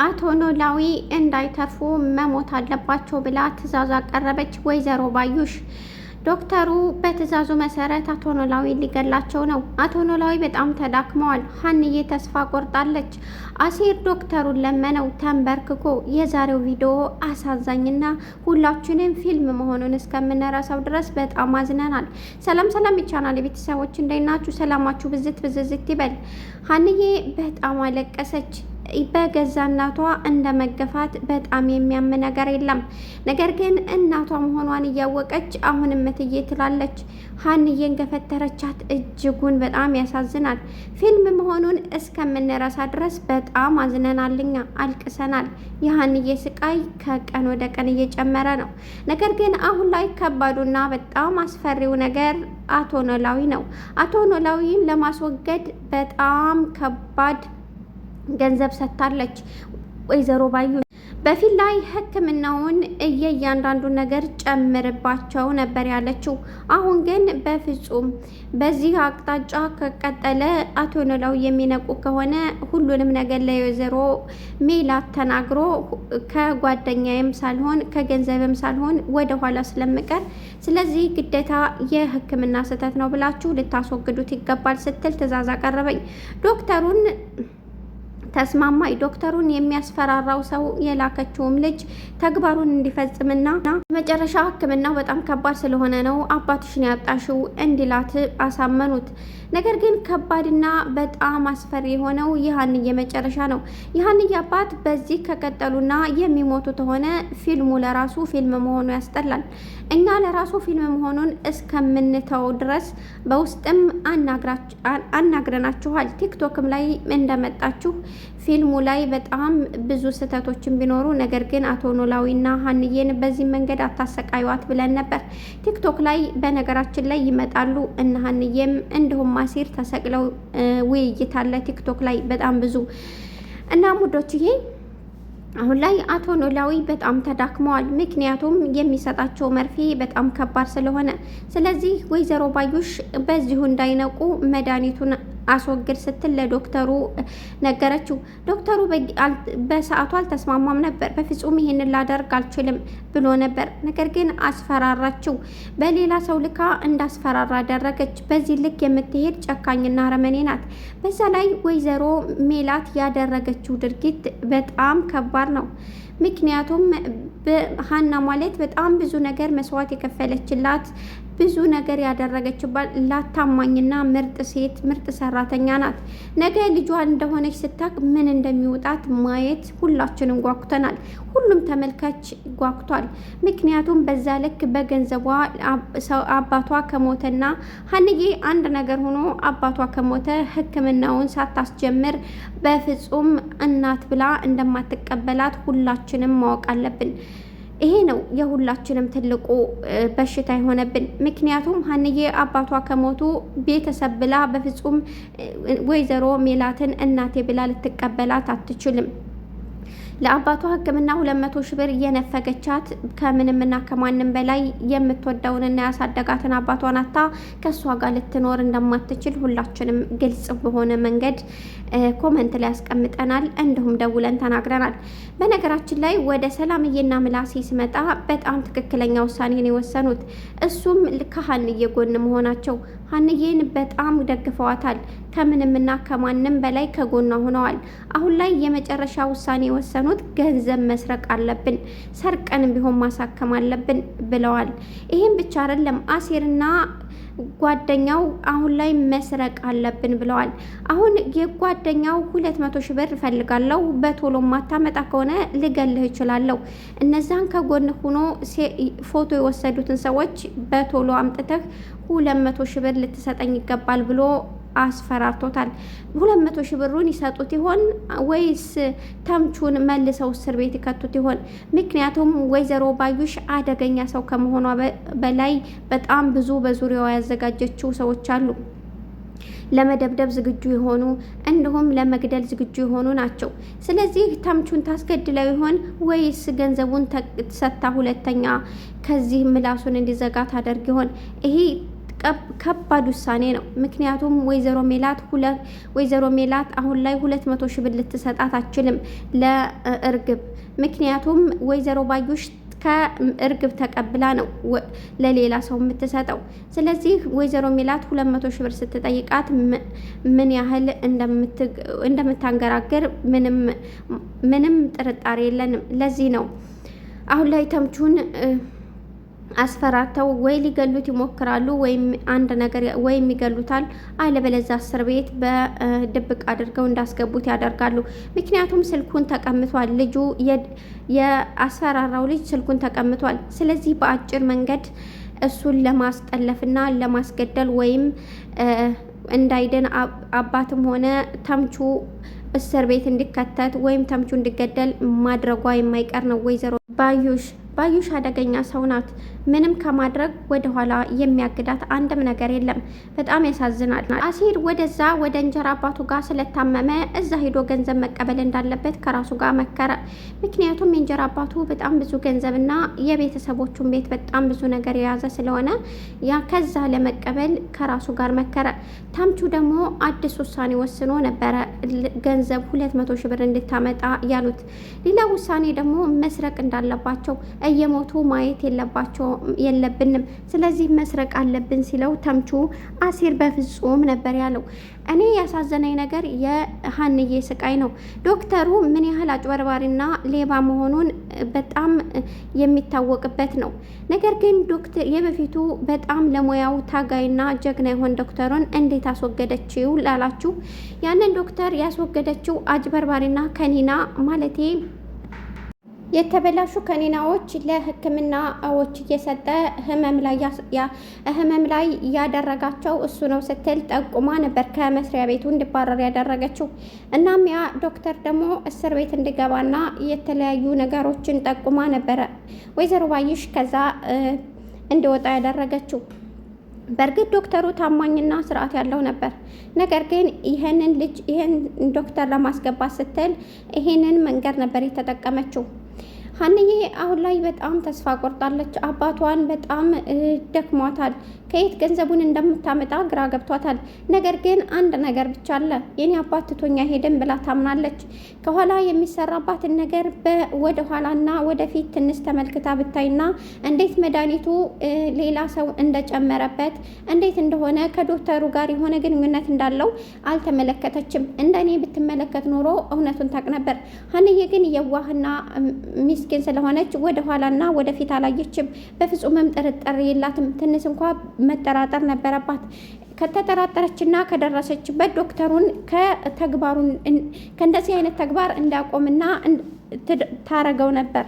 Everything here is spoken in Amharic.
አቶ ኖላዊ እንዳይተርፉ መሞት አለባቸው ብላ ትዕዛዝ አቀረበች ወይዘሮ ባዩሽ። ዶክተሩ በትዕዛዙ መሰረት አቶ ኖላዊ ሊገላቸው ነው። አቶ ኖላዊ በጣም ተዳክመዋል። ሀንዬ ተስፋ ቆርጣለች። አሲር ዶክተሩን ለመነው ተንበርክኮ። የዛሬው ቪዲዮ አሳዛኝና ሁላችንም ፊልም መሆኑን እስከምንረሳው ድረስ በጣም አዝነናል። ሰላም ሰላም የቻናል ቤተሰቦች እንደምን ናችሁ? ሰላማችሁ ብዝት ይበል። ሀንዬ በጣም አለቀሰች። በገዛ እናቷ እንደ መገፋት በጣም የሚያም ነገር የለም። ነገር ግን እናቷ መሆኗን እያወቀች አሁንም እትዬ ትላለች። ሀንዬን ገፈተረቻት። እጅጉን በጣም ያሳዝናል። ፊልም መሆኑን እስከምንረሳ ድረስ በጣም አዝነናልኛ፣ አልቅሰናል። የሀንዬ ስቃይ ከቀን ወደ ቀን እየጨመረ ነው። ነገር ግን አሁን ላይ ከባዱና በጣም አስፈሪው ነገር አቶ ኖላዊ ነው። አቶ ኖላዊን ለማስወገድ በጣም ከባድ ገንዘብ ሰጥታለች ወይዘሮ ባዩ። በፊት ላይ ሕክምናውን እያንዳንዱ ነገር ጨምርባቸው ነበር ያለችው። አሁን ግን በፍጹም በዚህ አቅጣጫ ከቀጠለ አቶ ኖላዊ የሚነቁ ከሆነ ሁሉንም ነገር ለወይዘሮ ሜላት ተናግሮ ከጓደኛዬም ሳልሆን ከገንዘብም ሳልሆን ወደ ኋላ ስለምቀር ስለዚህ ግዴታ የሕክምና ስህተት ነው ብላችሁ ልታስወግዱት ይገባል ስትል ትዕዛዝ አቀረበኝ። ዶክተሩን ተስማማኝ። ዶክተሩን የሚያስፈራራው ሰው የላከችውም ልጅ ተግባሩን እንዲፈጽምና መጨረሻ ሕክምናው በጣም ከባድ ስለሆነ ነው አባትሽን ያጣሽው እንዲላት አሳመኑት። ነገር ግን ከባድና በጣም አስፈሪ የሆነው የሀንዬ መጨረሻ ነው። የሀንዬ አባት በዚህ ከቀጠሉና የሚሞቱ ከሆነ ፊልሙ ለራሱ ፊልም መሆኑ ያስጠላል። እኛ ለራሱ ፊልም መሆኑን እስከምንተው ድረስ በውስጥም አናግረናችኋል። ቲክቶክም ላይ እንደመጣችሁ ፊልሙ ላይ በጣም ብዙ ስህተቶችን ቢኖሩ ነገር ግን አቶ ኖላዊና ሀንዬን በዚህ መንገድ አታሰቃዩዋት ብለን ነበር። ቲክቶክ ላይ በነገራችን ላይ ይመጣሉ እነ ሀንዬም እንዲሁም አሲር ተሰቅለው ውይይት አለ ቲክቶክ ላይ በጣም ብዙ እና ሙዶችዬ አሁን ላይ አቶ ኖላዊ በጣም ተዳክመዋል። ምክንያቱም የሚሰጣቸው መርፌ በጣም ከባድ ስለሆነ፣ ስለዚህ ወይዘሮ ባዩሽ በዚሁ እንዳይነቁ መድኃኒቱን አስወግድ ስትል ለዶክተሩ ነገረችው። ዶክተሩ በሰዓቱ አልተስማማም ነበር። በፍጹም ይሄንን ላደርግ አልችልም ብሎ ነበር። ነገር ግን አስፈራራችው። በሌላ ሰው ልካ እንዳስፈራራ አደረገች። በዚህ ልክ የምትሄድ ጨካኝና አረመኔ ናት። በዛ ላይ ወይዘሮ ሜላት ያደረገችው ድርጊት በጣም ከባድ ነው። ምክንያቱም ሀና ማለት በጣም ብዙ ነገር መስዋዕት የከፈለችላት ብዙ ነገር ያደረገችላት ታማኝና ምርጥ ሴት ምርጥ ሰራተኛ ናት። ነገ ልጇ እንደሆነች ስታቅ ምን እንደሚወጣት ማየት ሁላችንም ጓጉተናል። ሁሉም ተመልካች ጓጉቷል። ምክንያቱም በዛ ልክ በገንዘቧ አባቷ ከሞተና ሀንዬ አንድ ነገር ሆኖ አባቷ ከሞተ ሕክምናውን ሳታስጀምር በፍጹም እናት ብላ እንደማትቀበላት ሁላችንም ማወቅ አለብን። ይሄ ነው የሁላችንም ትልቁ በሽታ የሆነብን። ምክንያቱም ሀንዬ አባቷ ከሞቱ ቤተሰብ ብላ በፍጹም ወይዘሮ ሜላትን እናቴ ብላ ልትቀበላት አትችልም። ለአባቷ ሕክምና 200 ሺህ ብር እየነፈገቻት ከምንምና ከማንም በላይ የምትወደውንና ያሳደጋትን አባቷን አታ ከእሷ ጋር ልትኖር እንደማትችል ሁላችንም ግልጽ በሆነ መንገድ ኮመንት ላይ ያስቀምጠናል፣ እንዲሁም ደውለን ተናግረናል። በነገራችን ላይ ወደ ሰላምዬና ምላሴ ሲመጣ በጣም ትክክለኛ ውሳኔን የወሰኑት እሱም ከሀንዬ ጎን መሆናቸው። ሀንዬን በጣም ደግፈዋታል። ከምንምና ከማንም በላይ ከጎኗ ሆነዋል። አሁን ላይ የመጨረሻ ውሳኔ የወሰኑት ገንዘብ መስረቅ አለብን፣ ሰርቀንም ቢሆን ማሳከም አለብን ብለዋል። ይህም ብቻ አይደለም፣ አሴርና ጓደኛው አሁን ላይ መስረቅ አለብን ብለዋል። አሁን የጓደኛው 200 ሺህ ብር እፈልጋለሁ፣ በቶሎ ማታመጣ ከሆነ ልገልህ እችላለሁ፣ እነዛን ከጎን ሆኖ ፎቶ የወሰዱትን ሰዎች በቶሎ አምጥተህ 200 ሺህ ብር ልትሰጠኝ ይገባል ብሎ አስፈራርቶታል። 200 ሺህ ብሩን ይሰጡት ይሆን ወይስ ተምቹን መልሰው እስር ቤት ይከቱት ይሆን? ምክንያቱም ወይዘሮ ባዩሽ አደገኛ ሰው ከመሆኗ በላይ በጣም ብዙ በዙሪያዋ ያዘጋጀችው ሰዎች አሉ። ለመደብደብ ዝግጁ የሆኑ እንዲሁም ለመግደል ዝግጁ የሆኑ ናቸው። ስለዚህ ተምቹን ታስገድለው ይሆን ወይስ ገንዘቡን ሰጥታ ሁለተኛ ከዚህ ምላሱን እንዲዘጋ ታደርግ ይሆን? ይሄ ከባድ ውሳኔ ነው። ምክንያቱም ወይዘሮ ሜላት አሁን ላይ 200 ሺህ ብር ልትሰጣት አትችልም ለእርግብ። ምክንያቱም ወይዘሮ ባዩሽ ከእርግብ ተቀብላ ነው ለሌላ ሰው የምትሰጠው። ስለዚህ ወይዘሮ ሜላት 200 ሺህ ብር ስትጠይቃት ምን ያህል እንደምታንገራግር ምንም ጥርጣሬ የለንም። ለዚህ ነው አሁን ላይ ተምቹን አስፈራርተው ወይ ሊገሉት ይሞክራሉ ወይም አንድ ነገር ወይም ይገሉታል፣ አለበለዚያ እስር ቤት በድብቅ አድርገው እንዳስገቡት ያደርጋሉ። ምክንያቱም ስልኩን ተቀምቷል። ልጁ የአስፈራራው ልጅ ስልኩን ተቀምጧል። ስለዚህ በአጭር መንገድ እሱን ለማስጠለፍና ለማስገደል ወይም እንዳይድን አባትም ሆነ ተምቹ እስር ቤት እንዲከተት ወይም ተምቹ እንዲገደል ማድረጓ የማይቀር ነው። ወይዘሮ ባዩሽ አደገኛ ሰው ናት። ምንም ከማድረግ ወደኋላ የሚያግዳት አንድም ነገር የለም። በጣም ያሳዝናል። አሲር ወደዛ ወደ እንጀራ አባቱ ጋር ስለታመመ እዛ ሄዶ ገንዘብ መቀበል እንዳለበት ከራሱ ጋር መከረ። ምክንያቱም የእንጀራ አባቱ በጣም ብዙ ገንዘብና የቤተሰቦቹን ቤት በጣም ብዙ ነገር የያዘ ስለሆነ ያ ከዛ ለመቀበል ከራሱ ጋር መከረ። ተምቹ ደግሞ አዲስ ውሳኔ ወስኖ ነበረ ገንዘብ 200 ሺህ ብር እንድታመጣ ያሉት። ሌላ ውሳኔ ደግሞ መስረቅ እንዳለባቸው እየሞቱ ማየት የለብንም፣ ስለዚህ መስረቅ አለብን ሲለው ተምቹ አሲር በፍጹም ነበር ያለው። እኔ ያሳዘነኝ ነገር የሀንዬ ስቃይ ነው። ዶክተሩ ምን ያህል አጭበርባሪና ሌባ መሆኑን በጣም የሚታወቅበት ነው። ነገር ግን ዶክተር የበፊቱ በጣም ለሙያው ታጋይና ጀግና የሆን ዶክተሩን እንዴት አስወገደችው ላላችሁ፣ ያንን ዶክተር ያስወገደችው አጭበርባሪና ከኒና ማለቴ የተበላሹ ከኒናዎች ለሕክምናዎች እየሰጠ ህመም ላይ ያደረጋቸው እሱ ነው ስትል ጠቁማ ነበር ከመስሪያ ቤቱ እንዲባረር ያደረገችው። እናም ያ ዶክተር ደግሞ እስር ቤት እንዲገባና የተለያዩ ነገሮችን ጠቁማ ነበረ ወይዘሮ ባዩሽ ከዛ እንዲወጣ ያደረገችው። በእርግጥ ዶክተሩ ታማኝና ስርዓት ያለው ነበር። ነገር ግን ይህን ዶክተር ለማስገባት ስትል ይሄንን መንገድ ነበር የተጠቀመችው። ሀንዬ አሁን ላይ በጣም ተስፋ ቆርጣለች። አባቷን በጣም ደክሟታል። ከየት ገንዘቡን እንደምታመጣ ግራ ገብቷታል። ነገር ግን አንድ ነገር ብቻ አለ፣ የኔ አባት ትቶኛ ሄደን ብላ ታምናለች። ከኋላ የሚሰራባትን ነገር ወደ ኋላና ወደፊት ትንሽ ተመልክታ ብታይና እንዴት መድኃኒቱ ሌላ ሰው እንደጨመረበት እንዴት እንደሆነ ከዶክተሩ ጋር የሆነ ግንኙነት እንዳለው አልተመለከተችም። እንደኔ ብትመለከት ኖሮ እውነቱን ታውቅ ነበር። ሀንዬ ግን የዋህና ሚስኪን ስለሆነች ወደ ኋላና ወደፊት አላየችም። በፍጹምም ጥርጥር የላትም። ትንሽ እንኳ መጠራጠር ነበረባት። ከተጠራጠረችና ከደረሰችበት ዶክተሩን ከእንደዚህ አይነት ተግባር እንዳቆምና ታረገው ነበር።